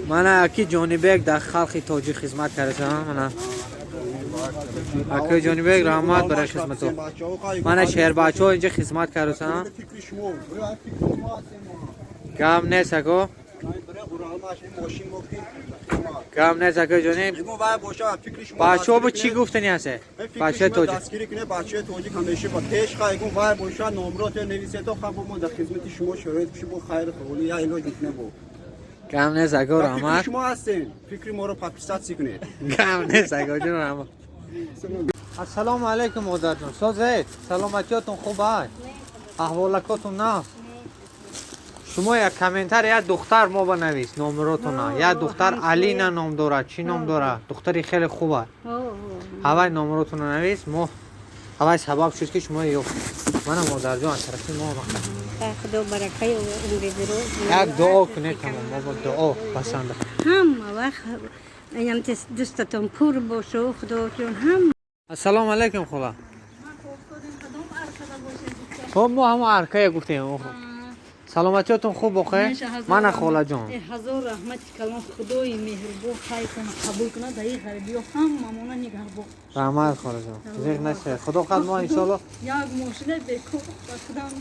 مانا اکی جانبیک در خلق تاجی خدمت کرده مانا اکی جانبیک رحمت برای خدمتو مانا شهر بچه ها اینجا خدمت کرده کم نیست اکو کم نیست اکو جانب بچه ها با چی گفتنی هسته؟ بچه تاجی بچه تاجی همیشه با تشق ایگون وای باشد نمرات نویسه تا خب ما در خدمت شما شرایط شما خیر خولی یا علاج میکنه بو کم نیست اکو رحمت شما هستین فکر ما رو پاکستان سیکنید کم نیست اکو جان رحمت السلام علیکم مادر جان سازید سلامتیاتون خوب های احوالکاتون نه شما یک کامنتر یک دختر ما بنویس نمراتون یک دختر علینا نام داره چی نام داره دختری خیلی خوبه هوای نمراتون نویس ما هوای سبب شد که شما یو من مادر جان طرفی ما خدا برکه و عمر دراز یک دعا کنید تمام ما با دعا پسنده هم وقت یم دستتون پر باشه خدا جان هم السلام علیکم خلا خب ما همه عرکه گفتیم سلامتیاتون خوب باشه من خاله جان هزار رحمت کلام خدای مهربان خیر کنه قبول کنه در این غریبی هم مامانا نگهبان رحمت خاله جان زیر نشه خدا خد ما ان شاء الله یک ماشین بکو خودم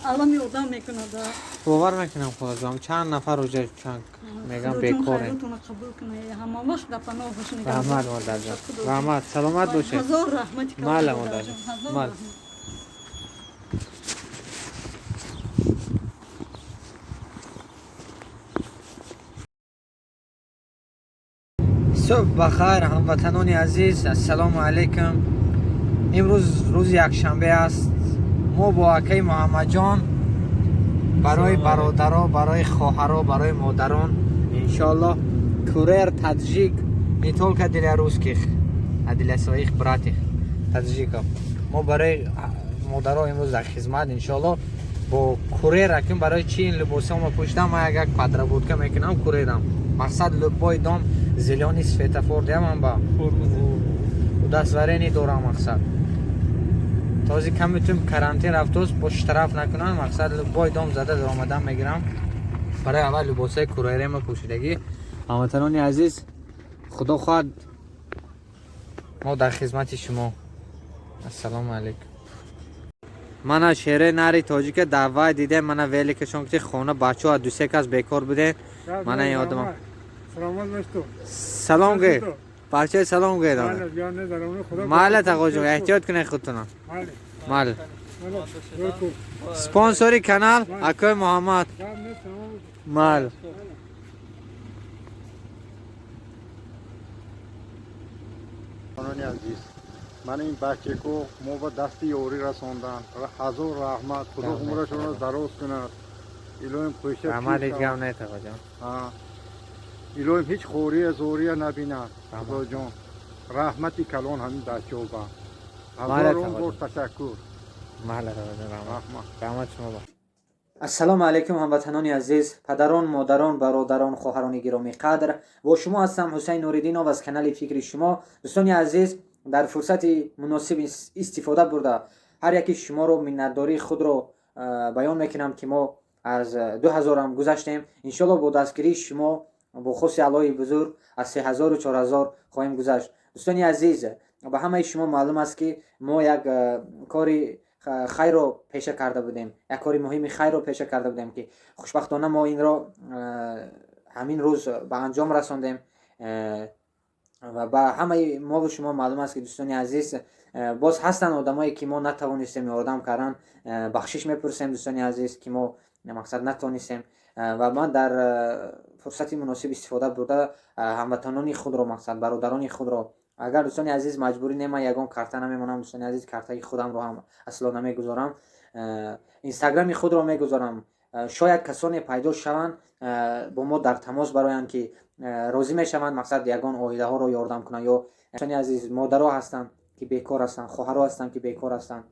الان آدم میکنه دا باور میکنم خاله جان چند نفر روزه چند میگم بیکاره خیرتون قبول کنه همه وقت در پناه باشین رحمت مادر جان رحمت سلامت باشه هزار رحمت کلام مال مادر جان مال صبح بخیر هموطنان عزیز السلام علیکم امروز روز یکشنبه است ما با اکی محمد جان برای برادرها برای خواهرها برای مادران انشالله کوریر تاجیک не только для русских а для своих братьев таджиков ما برای مادرها امروز در خدمت انشالله با کوریر رکیم برای چی این لباس ها ما پوشیدم ما یک پدربودکه میکنم کوریرم مقصد لبای دام زیلانی سفیتفور دیم هم با دستوری دارم مقصد تازه کم میتونیم کرانتین رفتوز باش طرف نکنن مقصد لبای دام زده در آمدن میگیرم برای اول لباس های کوریری ما پوشیدگی هموطنان عزیز خدا خواهد ما در خدمت شما السلام علیکم من شهر نری تاجیک دعوت دیده من ویلی کشون که خونه بچه ها دو سه کس بیکار بوده من یادم سلام گه بچه سلام گه داده مالت آقا جون احتیاط کنه خودتون مال سپانسوری کانال اکوی محمد مال عزیز من این بچه کو ما با دست یوری رساندن هزار رحمت خدا عمرشون رو دراز کند الهیم خوشت رحمت دیگه هم نیت آقا جان الهیم هیچ خوری زوری نبینن خدا جان رحمتی کلان همین بچه ها با هزارون بار تشکر رحمت شما با السلام علیکم هموطنان عزیز پدران مادران برادران خواهران گرامی قدر با شما هستم حسین نوریدینov از کانال فکر شما دوستان عزیز در فرصت مناسب استفاده برده هر یکی شما رو منتداری خود رو بیان میکنم که ما از 2000 هم گذشتیم انشالله با دستگیری شما با خصوص علای بزرگ از 3000 و 4000 خواهیم گذشت دوستان عزیز به همه شما معلوم است که ما یک کاری خیر رو پیشه کرده بودیم یک کاری مهم خیر رو پیشه کرده بودیم که خوشبختانه ما این را همین روز به انجام رساندیم و با همه ما و شما معلوم است که دوستان عزیز باز هستن آدمایی که ما نتوانستیم یاردم کردن بخشش میپرسیم دوستان عزیز که ما مقصد نتوانستیم و من در فرصتی مناسب استفاده برده هموطنان خود رو مقصد برادران خود رو اگر دوستان عزیز مجبوری نمی یگان کارت نمیمونم دوستان عزیز کارت خودم رو هم اصلا نمیگذارم اینستاگرام خود رو میگذارم شاید کسانی پیدا شوند با ما در تماس براین که راضی میشوند مقصد یگان عائله ها رو یاردم کنن یا دوستان عزیز مادرها هستن که بیکار هستن خواهرها هستن که بیکار هستن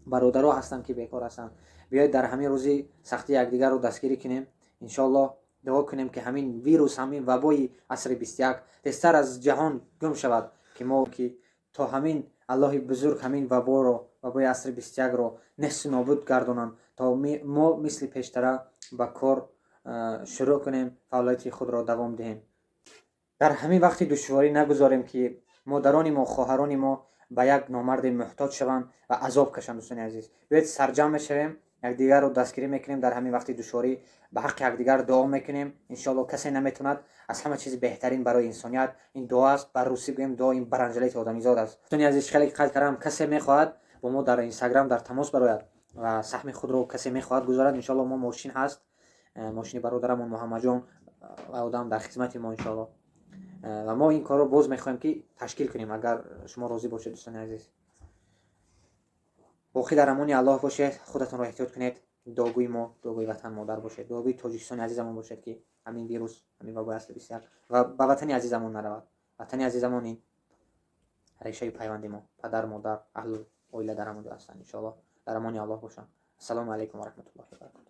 برادرها هستن که بیکار هستن بیاید در همین روزی سختی یکدیگر رو دستگیری کنیم ان شاء الله دعا کنیم که همین ویروس همین وبای عصر 21 تستر از جهان گم شود که ما که تا همین الله بزرگ همین وبا رو وبای عصر 21 رو نست نابود گردونن تا ما مثل پیشتر با کار شروع کنیم فعالیت خود را دوام دهیم. در همین وقت دشواری نگذاریم که مادران ما خواهران ما به یک نامرد محتاج شوند و عذاب کشند. دوستان عزیز بیاید سرجم شویم، یکدیگر رو دستگیری میکنیم، در همین وقت دشواری به حق یکدیگر دعا میکنیم. ان شاء الله کسی نمیتوند. از همه چیز بهترین برای انسانیت این دعا است. بر روسی گویم دعا این برنجلیت آدمیزاد است. دوستان عزیز خیلی قد کردم کسی میخواهد با ما در اینستاگرام در تماس براید و سهم خود رو کسی میخواهد گذارد، ان شاء الله ما ماشین هست، ماشین برادرمون محمد جان آدم در خدمت ما ان شاء الله و ما این کار رو باز میخوایم که تشکیل کنیم اگر شما راضی باشید. دوستان عزیز باقی در امان الله باشید، خودتون رو احتیاط کنید. دعاگوی ما دعاگوی وطن مادر باشید، دعاگوی تاجیکستان عزیزمون باشید که همین ویروس همین وبا اصل بسیار و به وطن عزیزمون نرود. وطن عزیزمون این ریشه پیوند ما پدر مادر اهل اویله در همون هستند. ان شاء الله در امان الله باشن. السلام علیکم و رحمت الله و برکاته.